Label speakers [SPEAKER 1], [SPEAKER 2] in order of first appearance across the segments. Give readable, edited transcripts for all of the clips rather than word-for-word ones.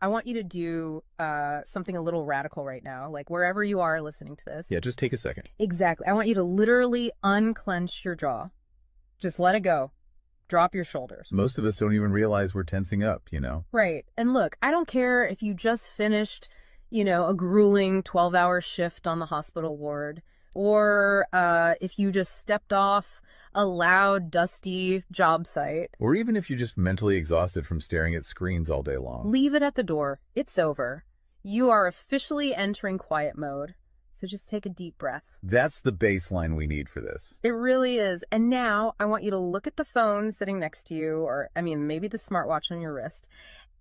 [SPEAKER 1] I want you to do something a little radical right now, like wherever you are listening to this.
[SPEAKER 2] Yeah, just take a second.
[SPEAKER 1] Exactly. I want you to literally unclench your jaw. Just let it go. Drop your shoulders.
[SPEAKER 2] Most of us don't even realize we're tensing up,
[SPEAKER 1] Right. And look, I don't care if you just finished, a grueling 12-hour shift on the hospital ward, or if you just stepped off a loud, dusty job site.
[SPEAKER 2] Or even if you're just mentally exhausted from staring at screens all day long.
[SPEAKER 1] Leave it at the door. It's over. You are officially entering quiet mode. So just take a deep breath.
[SPEAKER 2] That's the baseline we need for this.
[SPEAKER 1] It really is. And now I want you to look at the phone sitting next to you, or maybe the smartwatch on your wrist.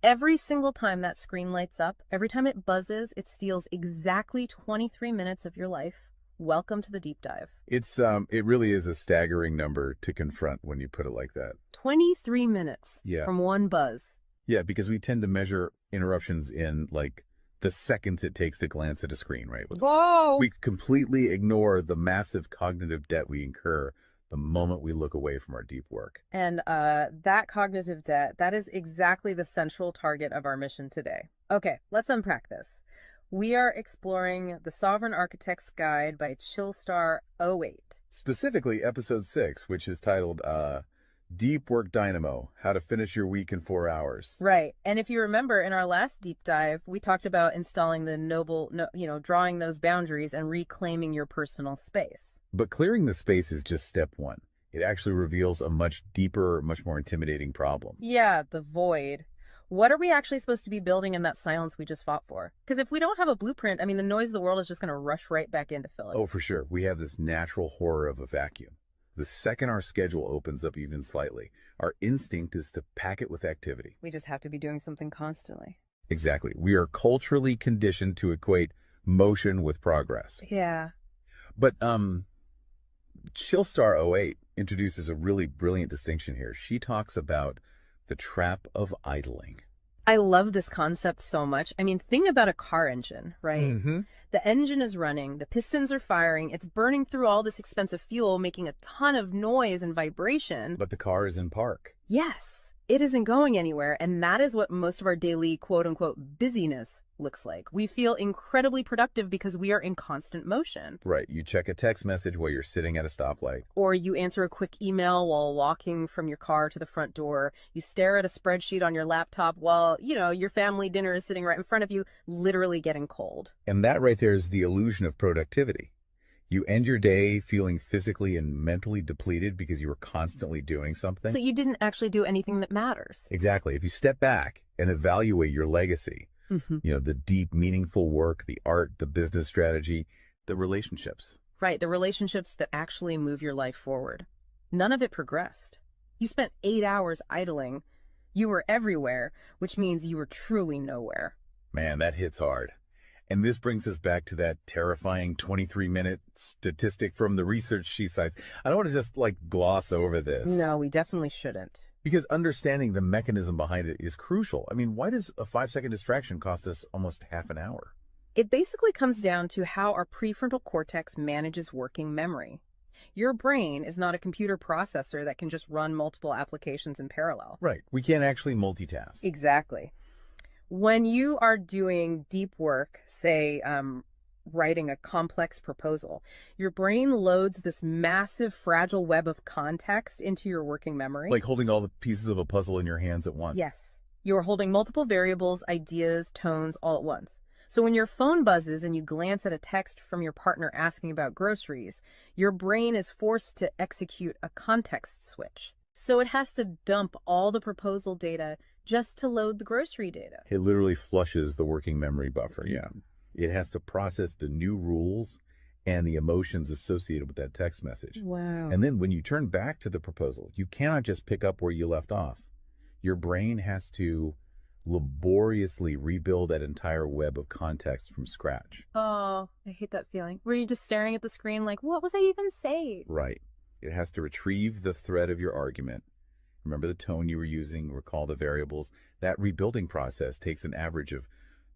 [SPEAKER 1] Every single time that screen lights up, every time it buzzes, it steals exactly 23 minutes of your life. Welcome to the deep dive.
[SPEAKER 2] It really is a staggering number to confront when you put it like that.
[SPEAKER 1] 23 minutes
[SPEAKER 2] Yeah.
[SPEAKER 1] from one buzz.
[SPEAKER 2] Yeah, because we tend to measure interruptions in like the seconds it takes to glance at a screen, right?
[SPEAKER 1] Whoa!
[SPEAKER 2] We completely ignore the massive cognitive debt we incur the moment we look away from our deep work.
[SPEAKER 1] And that cognitive debt, that is exactly the central target of our mission today. Okay, let's unpack this. We are exploring The Sovereign Architect's Guide by Chillstar 08.
[SPEAKER 2] Specifically, episode 6, which is titled Deep Work Dynamo, How to Finish Your Week in 4 Hours.
[SPEAKER 1] Right. And if you remember in our last deep dive, we talked about installing the drawing those boundaries and reclaiming your personal space.
[SPEAKER 2] But clearing the space is just step one. It actually reveals a much deeper, much more intimidating problem.
[SPEAKER 1] Yeah, the void. What are we actually supposed to be building in that silence we just fought for? Because if we don't have a blueprint, the noise of the world is just going to rush right back in to fill it.
[SPEAKER 2] Oh, for sure. We have this natural horror of a vacuum. The second our schedule opens up even slightly, our instinct is to pack it with activity.
[SPEAKER 1] We just have to be doing something constantly.
[SPEAKER 2] Exactly. We are culturally conditioned to equate motion with progress.
[SPEAKER 1] Yeah.
[SPEAKER 2] But Chillstar 08 introduces a really brilliant distinction here. She talks about the trap of idling.
[SPEAKER 1] I love this concept so much. Think about a car engine, right?
[SPEAKER 2] Mm-hmm.
[SPEAKER 1] The engine is running, the pistons are firing, it's burning through all this expensive fuel, making a ton of noise and vibration.
[SPEAKER 2] But the car is in park.
[SPEAKER 1] Yes, it isn't going anywhere, and that is what most of our daily quote-unquote busyness looks like. We feel incredibly productive because we are in constant motion.
[SPEAKER 2] Right. You check a text message while you're sitting at a stoplight.
[SPEAKER 1] Or you answer a quick email while walking from your car to the front door. You stare at a spreadsheet on your laptop while, your family dinner is sitting right in front of you, literally getting cold.
[SPEAKER 2] And that right there is the illusion of productivity. You end your day feeling physically and mentally depleted because you were constantly doing something.
[SPEAKER 1] So you didn't actually do anything that matters.
[SPEAKER 2] Exactly. If you step back and evaluate your legacy, the deep, meaningful work, the art, the business strategy, the relationships.
[SPEAKER 1] Right, the relationships that actually move your life forward. None of it progressed. You spent 8 hours idling. You were everywhere, which means you were truly nowhere.
[SPEAKER 2] Man, that hits hard. And this brings us back to that terrifying 23-minute statistic from the research she cites. I don't want to just gloss over this.
[SPEAKER 1] No, we definitely shouldn't.
[SPEAKER 2] Because understanding the mechanism behind it is crucial. Why does a 5-second distraction cost us almost half an hour?
[SPEAKER 1] It basically comes down to how our prefrontal cortex manages working memory. Your brain is not a computer processor that can just run multiple applications in parallel.
[SPEAKER 2] Right. We can't actually multitask.
[SPEAKER 1] Exactly. When you are doing deep work, say writing a complex proposal, your brain loads this massive fragile web of context into your working memory.
[SPEAKER 2] Like holding all the pieces of a puzzle in your hands at once.
[SPEAKER 1] Yes. You are holding multiple variables, ideas, tones all at once. So when your phone buzzes and you glance at a text from your partner asking about groceries, your brain is forced to execute a context switch. So it has to dump all the proposal data just to load the grocery data.
[SPEAKER 2] It literally flushes the working memory buffer, yeah. It has to process the new rules and the emotions associated with that text message.
[SPEAKER 1] Wow.
[SPEAKER 2] And then when you turn back to the proposal, you cannot just pick up where you left off. Your brain has to laboriously rebuild that entire web of context from scratch.
[SPEAKER 1] Oh, I hate that feeling. Were you just staring at the screen like, what was I even saying?
[SPEAKER 2] Right. It has to retrieve the thread of your argument. Remember the tone you were using, recall the variables. That rebuilding process takes an average of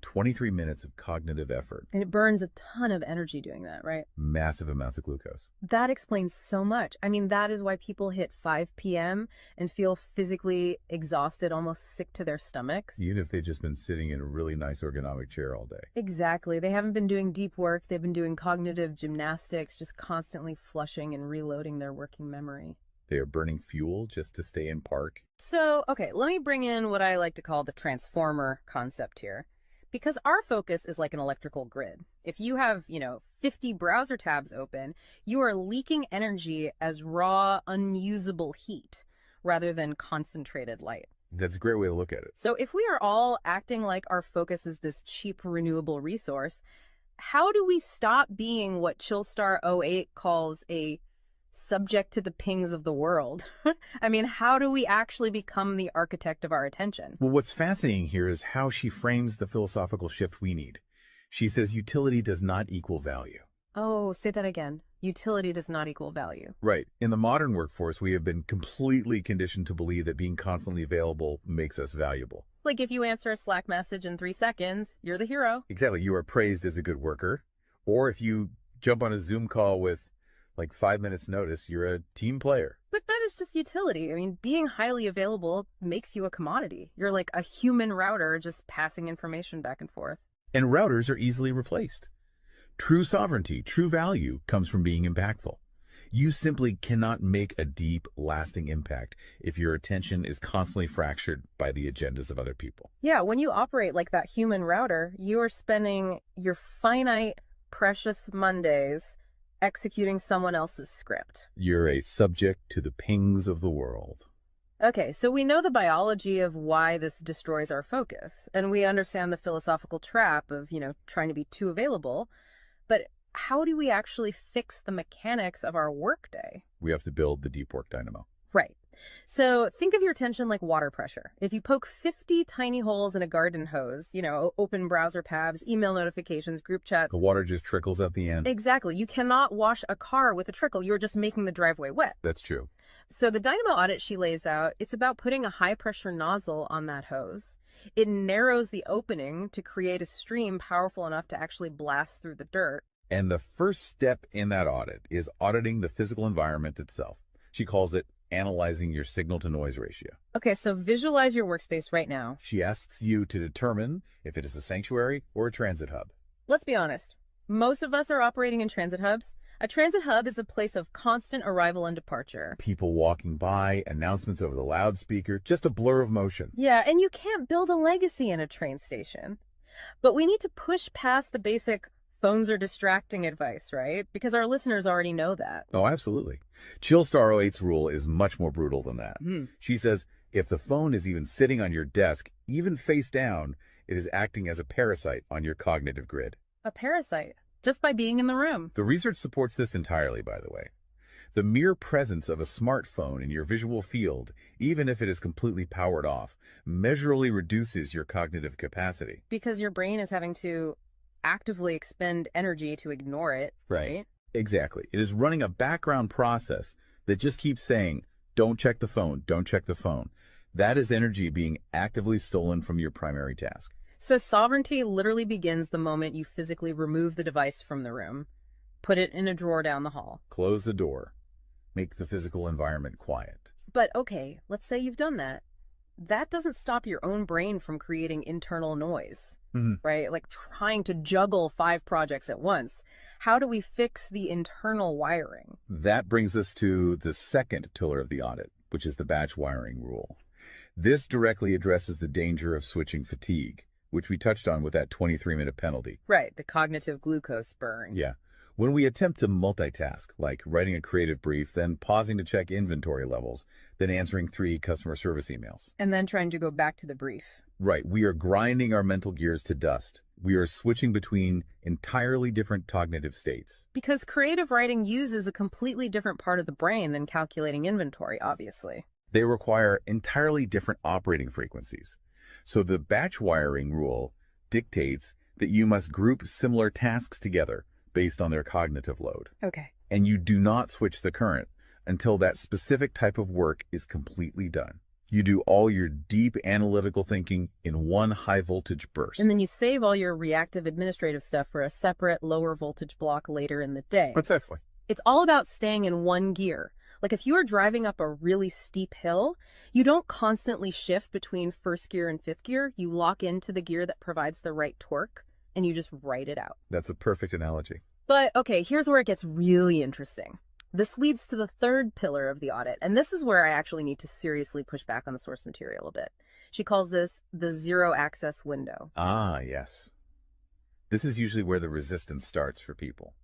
[SPEAKER 2] 23 minutes of cognitive effort,
[SPEAKER 1] And it burns a ton of energy doing that, right?
[SPEAKER 2] massive amounts of glucose.
[SPEAKER 1] That explains so much. I mean, that is why people hit 5 p.m. and feel physically exhausted, almost sick to their stomachs.
[SPEAKER 2] Even if they've just been sitting in a really nice ergonomic chair all day.
[SPEAKER 1] Exactly. They haven't been doing deep work. They've been doing cognitive gymnastics, just constantly flushing and reloading their working memory.
[SPEAKER 2] They are burning fuel just to stay in park.
[SPEAKER 1] So, okay, let me bring in what I like to call the transformer concept here. Because our focus is like an electrical grid. If you have, 50 browser tabs open, you are leaking energy as raw, unusable heat rather than concentrated light.
[SPEAKER 2] That's a great way to look at it.
[SPEAKER 1] So if we are all acting like our focus is this cheap renewable resource, how do we stop being what Chillstar '08 calls a subject to the pings of the world? I mean, how do we actually become the architect of our attention?
[SPEAKER 2] Well, what's fascinating here is how she frames the philosophical shift we need. She says utility does not equal value.
[SPEAKER 1] Oh, say that again. Utility does not equal value.
[SPEAKER 2] Right. In the modern workforce, we have been completely conditioned to believe that being constantly available makes us valuable.
[SPEAKER 1] Like if you answer a Slack message in 3 seconds, you're the hero.
[SPEAKER 2] Exactly. You are praised as a good worker. Or if you jump on a Zoom call with like 5 minutes notice, you're a team player.
[SPEAKER 1] But that is just utility. I mean, being highly available makes you a commodity. You're like a human router just passing information back and forth.
[SPEAKER 2] And routers are easily replaced. True sovereignty, true value comes from being impactful. You simply cannot make a deep, lasting impact if your attention is constantly fractured by the agendas of other people.
[SPEAKER 1] Yeah, when you operate like that human router, you are spending your finite, precious Mondays executing someone else's script.
[SPEAKER 2] You're a subject to the pings of the world.
[SPEAKER 1] Okay, so we know the biology of why this destroys our focus, and we understand the philosophical trap of, trying to be too available. But how do we actually fix the mechanics of our workday?
[SPEAKER 2] We have to build the deep work dynamo.
[SPEAKER 1] Right. So think of your attention like water pressure. If you poke 50 tiny holes in a garden hose, open browser tabs, email notifications, group chats.
[SPEAKER 2] The water just trickles at the end.
[SPEAKER 1] Exactly. You cannot wash a car with a trickle. You're just making the driveway wet.
[SPEAKER 2] That's true.
[SPEAKER 1] So the Dynamo Audit she lays out, it's about putting a high pressure nozzle on that hose. It narrows the opening to create a stream powerful enough to actually blast through the dirt.
[SPEAKER 2] And the first step in that audit is auditing the physical environment itself. She calls it analyzing your signal-to-noise ratio.
[SPEAKER 1] Okay, so visualize your workspace right now.
[SPEAKER 2] She asks you to determine if it is a sanctuary or a transit hub.
[SPEAKER 1] Let's be honest. Most of us are operating in transit hubs. A transit hub is a place of constant arrival and departure.
[SPEAKER 2] People walking by, announcements over the loudspeaker, just a blur of motion.
[SPEAKER 1] Yeah, and you can't build a legacy in a train station. But we need to push past the basic phones are distracting advice, right? Because our listeners already know that.
[SPEAKER 2] Oh, absolutely. Chillstar '08's rule is much more brutal than that. She says if the phone is even sitting on your desk, even face down, it is acting as a parasite on your cognitive grid.
[SPEAKER 1] A parasite, just by being in the room.
[SPEAKER 2] The research supports this entirely, by the way. The mere presence of a smartphone in your visual field, even if it is completely powered off, measurably reduces your cognitive capacity.
[SPEAKER 1] Because your brain is having to actively expend energy to ignore it, right?
[SPEAKER 2] Exactly. It is running a background process that just keeps saying, don't check the phone, don't check the phone. That is energy being actively stolen from your primary task.
[SPEAKER 1] So sovereignty literally begins the moment you physically remove the device from the room, put it in a drawer down the hall.
[SPEAKER 2] Close the door. Make the physical environment quiet.
[SPEAKER 1] But okay, let's say you've done that. That doesn't stop your own brain from creating internal noise, right? Like trying to juggle 5 projects at once. How do we fix the internal wiring?
[SPEAKER 2] That brings us to the second pillar of the audit, which is the batch wiring rule. This directly addresses the danger of switching fatigue, which we touched on with that 23-minute penalty.
[SPEAKER 1] Right, the cognitive glucose burn.
[SPEAKER 2] Yeah. When we attempt to multitask, like writing a creative brief, then pausing to check inventory levels, then answering 3 customer service emails.
[SPEAKER 1] And then trying to go back to the brief.
[SPEAKER 2] Right. We are grinding our mental gears to dust. We are switching between entirely different cognitive states.
[SPEAKER 1] Because creative writing uses a completely different part of the brain than calculating inventory, obviously.
[SPEAKER 2] They require entirely different operating frequencies. So the batch wiring rule dictates that you must group similar tasks together based on their cognitive load.
[SPEAKER 1] Okay.
[SPEAKER 2] And you do not switch the current until that specific type of work is completely done. You do all your deep analytical thinking in one high voltage
[SPEAKER 1] And
[SPEAKER 2] burst.
[SPEAKER 1] then you save all your reactive administrative stuff for a separate lower voltage block later in the day.
[SPEAKER 2] Precisely.
[SPEAKER 1] It's all about staying in one gear. Like if you are driving up a really steep hill, you don't constantly shift between first gear and fifth gear. You lock into the gear that provides the right torque and you just ride it out.
[SPEAKER 2] That's a perfect analogy.
[SPEAKER 1] But okay, here's where it gets really interesting. This leads to the third pillar of the audit, and this is where I actually need to seriously push back on the source material a bit. She calls this the zero access window.
[SPEAKER 2] Ah, yes. This is usually where the resistance starts for people.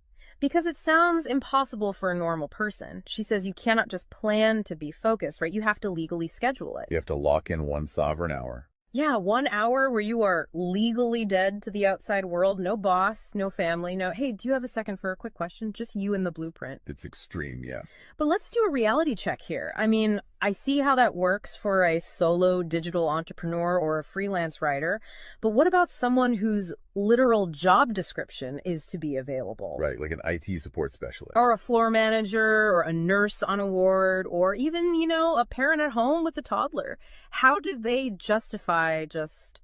[SPEAKER 1] Because it sounds impossible for a normal person. She says you cannot just plan to be focused, right? You have to legally schedule it.
[SPEAKER 2] You have to lock in one sovereign hour.
[SPEAKER 1] Yeah, 1 hour where you are legally dead to the outside world. No boss, no family, no, hey, do you have a second for a quick question? Just you and the blueprint.
[SPEAKER 2] It's extreme, yes.
[SPEAKER 1] But let's do a reality check here. I mean, I see how that works for a solo digital entrepreneur or a freelance writer, but what about someone whose literal job description is to be available?
[SPEAKER 2] Right, like an IT support specialist.
[SPEAKER 1] Or a floor manager, or a nurse on a ward, or even, a parent at home with a toddler. How do they justify just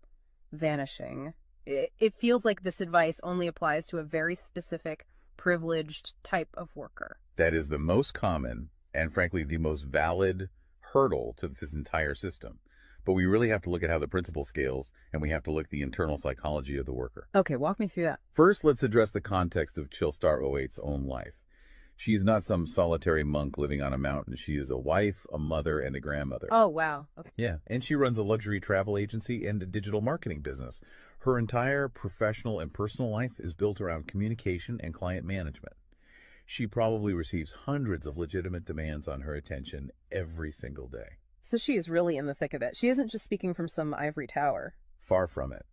[SPEAKER 1] vanishing? It feels like this advice only applies to a very specific, privileged type of worker.
[SPEAKER 2] That is the most common and, frankly, the most valid hurdle to this entire system. But we really have to look at how the principle scales, and we have to look at the internal psychology of the worker.
[SPEAKER 1] Okay, walk me through that.
[SPEAKER 2] First, let's address the context of Chillstar '08's own life. She is not some solitary monk living on a mountain. She is a wife, a mother, and a grandmother.
[SPEAKER 1] Oh, wow. Okay.
[SPEAKER 2] Yeah, and she runs a luxury travel agency and a digital marketing business. Her entire professional and personal life is built around communication and client management. She probably receives hundreds of legitimate demands on her attention every single day.
[SPEAKER 1] So she is really in the thick of it. She isn't just speaking from some ivory tower.
[SPEAKER 2] Far from it.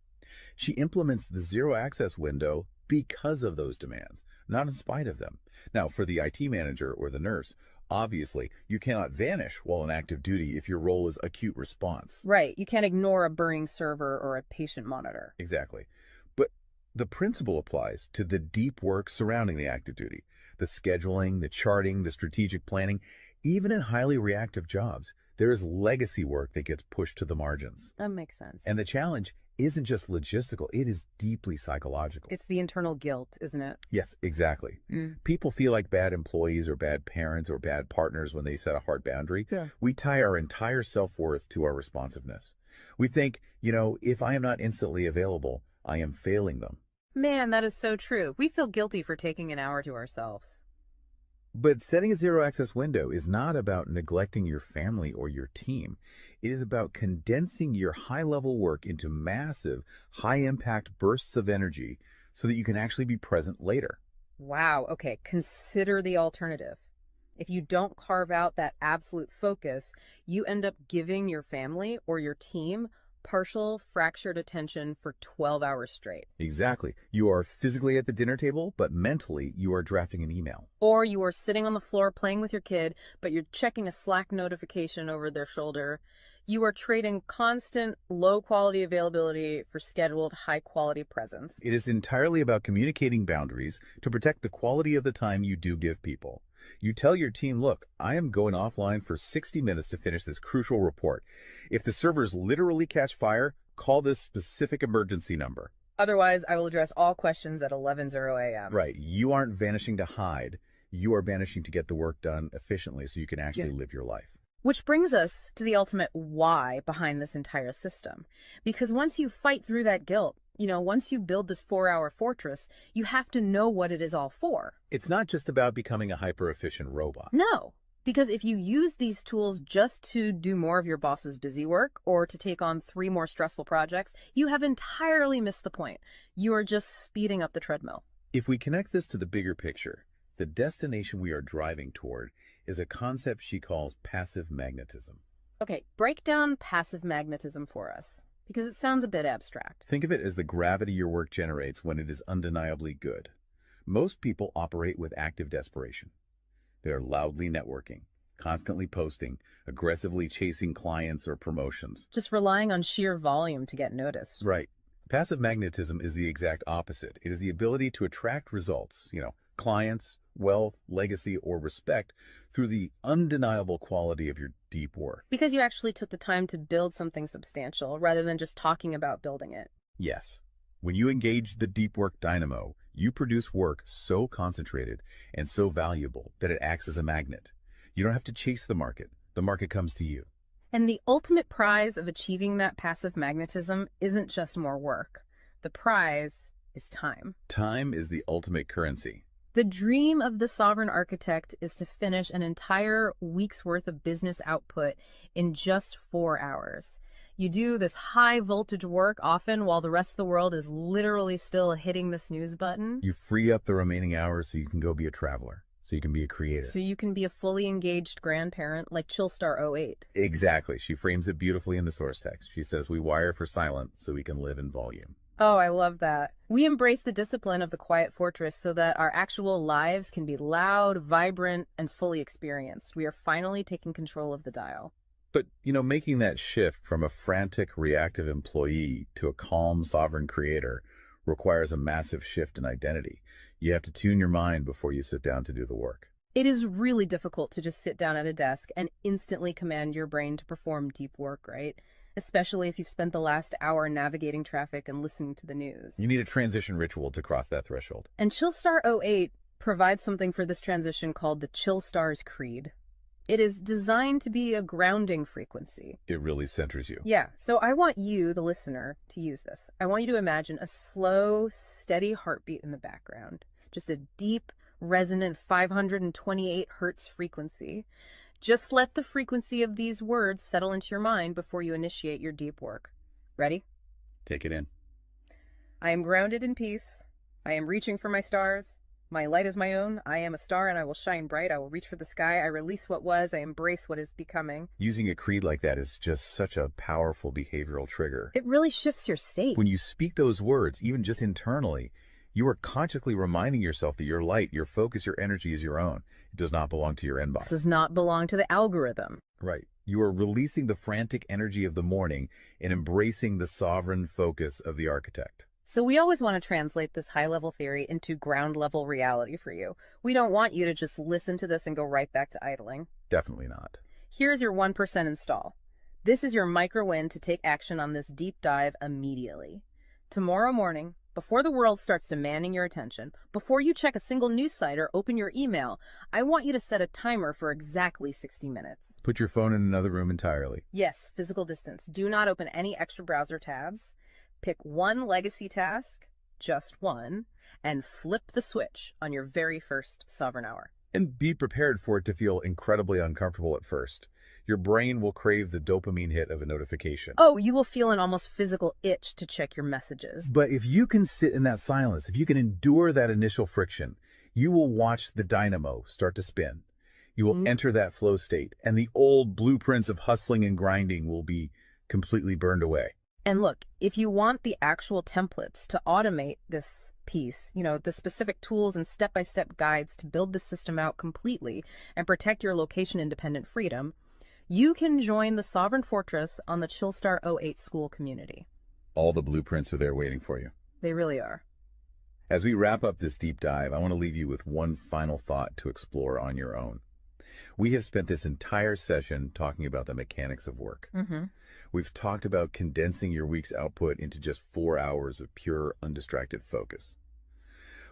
[SPEAKER 2] She implements the zero access window because of those demands, not in spite of them. Now, for the IT manager or the nurse, obviously, you cannot vanish while on active duty if your role is acute response.
[SPEAKER 1] Right. You can't ignore a burning server or a patient monitor.
[SPEAKER 2] Exactly. But the principle applies to the deep work surrounding the active duty, the scheduling, the charting, the strategic planning. Even in highly reactive jobs, there is legacy work that gets pushed to the margins.
[SPEAKER 1] That makes sense.
[SPEAKER 2] And the challenge isn't just logistical, it is deeply psychological.
[SPEAKER 1] It's the internal guilt, isn't it?
[SPEAKER 2] Yes, exactly. People feel like bad employees or bad parents or bad partners when they set a hard boundary.
[SPEAKER 1] Yeah.
[SPEAKER 2] We tie our entire self-worth to our responsiveness. We think, if I am not instantly available, I am failing them.
[SPEAKER 1] Man, that is so true. We feel guilty for taking an hour to ourselves.
[SPEAKER 2] But setting a zero access window is not about neglecting your family or your team. It is about condensing your high level work into massive, high impact bursts of energy so that you can actually be present later.
[SPEAKER 1] Wow. Okay. Consider the alternative. If you don't carve out that absolute focus, you end up giving your family or your team partial fractured attention for 12 hours straight.
[SPEAKER 2] Exactly. You are physically at the dinner table, but mentally you are drafting an email.
[SPEAKER 1] Or you are sitting on the floor playing with your kid, but you're checking a Slack notification over their shoulder. You are trading constant low quality availability for scheduled high quality presence.
[SPEAKER 2] It is entirely about communicating boundaries to protect the quality of the time you do give people. You tell your team, look, I am going offline for 60 minutes to finish this crucial report. If the servers literally catch fire, call this specific emergency number.
[SPEAKER 1] Otherwise, I will address all questions at 11:00 a.m.
[SPEAKER 2] Right. You aren't vanishing to hide. You are vanishing to get the work done efficiently so you can actually live your life.
[SPEAKER 1] Which brings us to the ultimate why behind this entire system. Because once you fight through that guilt, once you build this 4-hour fortress, you have to know what it is all for.
[SPEAKER 2] It's not just about becoming a hyper-efficient robot.
[SPEAKER 1] No, because if you use these tools just to do more of your boss's busy work or to take on 3 more stressful projects, you have entirely missed the point. You are just speeding up the treadmill.
[SPEAKER 2] If we connect this to the bigger picture, the destination we are driving toward is a concept she calls passive magnetism.
[SPEAKER 1] Okay, break down passive magnetism for us, because it sounds a bit abstract.
[SPEAKER 2] Think of it as the gravity your work generates when it is undeniably good. Most people operate with active desperation. They are loudly networking, constantly posting, aggressively chasing clients or promotions.
[SPEAKER 1] Just relying on sheer volume to get noticed.
[SPEAKER 2] Right. Passive magnetism is the exact opposite. It is the ability to attract results, clients, wealth, legacy, or respect through the undeniable quality of your deep work.
[SPEAKER 1] Because you actually took the time to build something substantial rather than just talking about building it.
[SPEAKER 2] Yes, when you engage the deep work dynamo, you produce work so concentrated and so valuable that it acts as a magnet. You don't have to chase the market comes to you.
[SPEAKER 1] And the ultimate prize of achieving that passive magnetism isn't just more work. The prize is time.
[SPEAKER 2] Time is the ultimate currency.
[SPEAKER 1] The dream of the sovereign architect is to finish an entire week's worth of business output in just 4 hours. You do this high voltage work often while the rest of the world is literally still hitting the snooze button.
[SPEAKER 2] You free up the remaining hours so you can go be a traveler, so you can be a creator.
[SPEAKER 1] So you can be a fully engaged grandparent like Chillstar 08.
[SPEAKER 2] Exactly. She frames it beautifully in the source text. She says, we wire for silent so we can live in volume.
[SPEAKER 1] Oh, I love that. We embrace the discipline of the quiet fortress so that our actual lives can be loud, vibrant, and fully experienced. We are finally taking control of the dial.
[SPEAKER 2] But, making that shift from a frantic, reactive employee to a calm, sovereign creator requires a massive shift in identity. You have to tune your mind before you sit down to do the work.
[SPEAKER 1] It is really difficult to just sit down at a desk and instantly command your brain to perform deep work, right? Especially if you've spent the last hour navigating traffic and listening to the news.
[SPEAKER 2] You need a transition ritual to cross that threshold.
[SPEAKER 1] And Chillstar 08 provides something for this transition called the Chillstar's Creed. It is designed to be a grounding frequency.
[SPEAKER 2] It really centers you.
[SPEAKER 1] Yeah, so I want you, the listener, to use this. I want you to imagine a slow, steady heartbeat in the background. Just a deep, resonant 528 hertz frequency. Just let the frequency of these words settle into your mind before you initiate your deep work. Ready?
[SPEAKER 2] Take it in.
[SPEAKER 1] I am grounded in peace. I am reaching for my stars. My light is my own. I am a star and I will shine bright. I will reach for the sky. I release what was. I embrace what is becoming.
[SPEAKER 2] Using a creed like that is just such a powerful behavioral trigger.
[SPEAKER 1] It really shifts your state.
[SPEAKER 2] When you speak those words, even just internally, you are consciously reminding yourself that your light, your focus, your energy is your own. It does not belong to your inbox.
[SPEAKER 1] This does not belong to the algorithm.
[SPEAKER 2] Right. You are releasing the frantic energy of the morning and embracing the sovereign focus of the architect.
[SPEAKER 1] So we always want to translate this high-level theory into ground-level reality for you. We don't want you to just listen to this and go right back to idling.
[SPEAKER 2] Definitely not.
[SPEAKER 1] Here's your 1% install. This is your micro-win to take action on this deep dive immediately. Tomorrow morning, before the world starts demanding your attention, before you check a single news site or open your email, I want you to set a timer for exactly 60 minutes.
[SPEAKER 2] Put your phone in another room entirely.
[SPEAKER 1] Yes, physical distance. Do not open any extra browser tabs. Pick one legacy task, just one, and flip the switch on your very first sovereign hour.
[SPEAKER 2] And be prepared for it to feel incredibly uncomfortable at first. Your brain will crave the dopamine hit of a notification.
[SPEAKER 1] Oh, you will feel an almost physical itch to check your messages.
[SPEAKER 2] But if you can sit in that silence, if you can endure that initial friction, you will watch the dynamo start to spin. You will enter that flow state, and the old blueprints of hustling and grinding will be completely burned away.
[SPEAKER 1] And look, if you want the actual templates to automate this piece, the specific tools and step-by-step guides to build the system out completely and protect your location-independent freedom, you can join the Sovereign Fortress on the Chillstar 08 school community.
[SPEAKER 2] All the blueprints are there waiting for you.
[SPEAKER 1] They really are.
[SPEAKER 2] As we wrap up this deep dive, I want to leave you with one final thought to explore on your own. We have spent this entire session talking about the mechanics of work. We've talked about condensing your week's output into just 4 hours of pure, undistracted focus.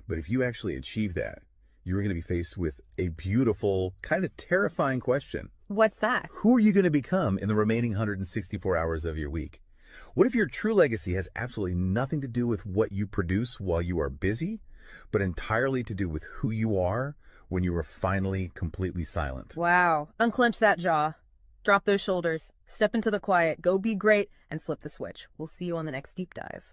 [SPEAKER 2] But if you actually achieve that, you're going to be faced with a beautiful, kind of terrifying question.
[SPEAKER 1] What's that?
[SPEAKER 2] Who are you going to become in the remaining 164 hours of your week? What if your true legacy has absolutely nothing to do with what you produce while you are busy, but entirely to do with who you are when you are finally completely silent?
[SPEAKER 1] Wow. Unclench that jaw. Drop those shoulders. Step into the quiet. Go be great and flip the switch. We'll see you on the next deep dive.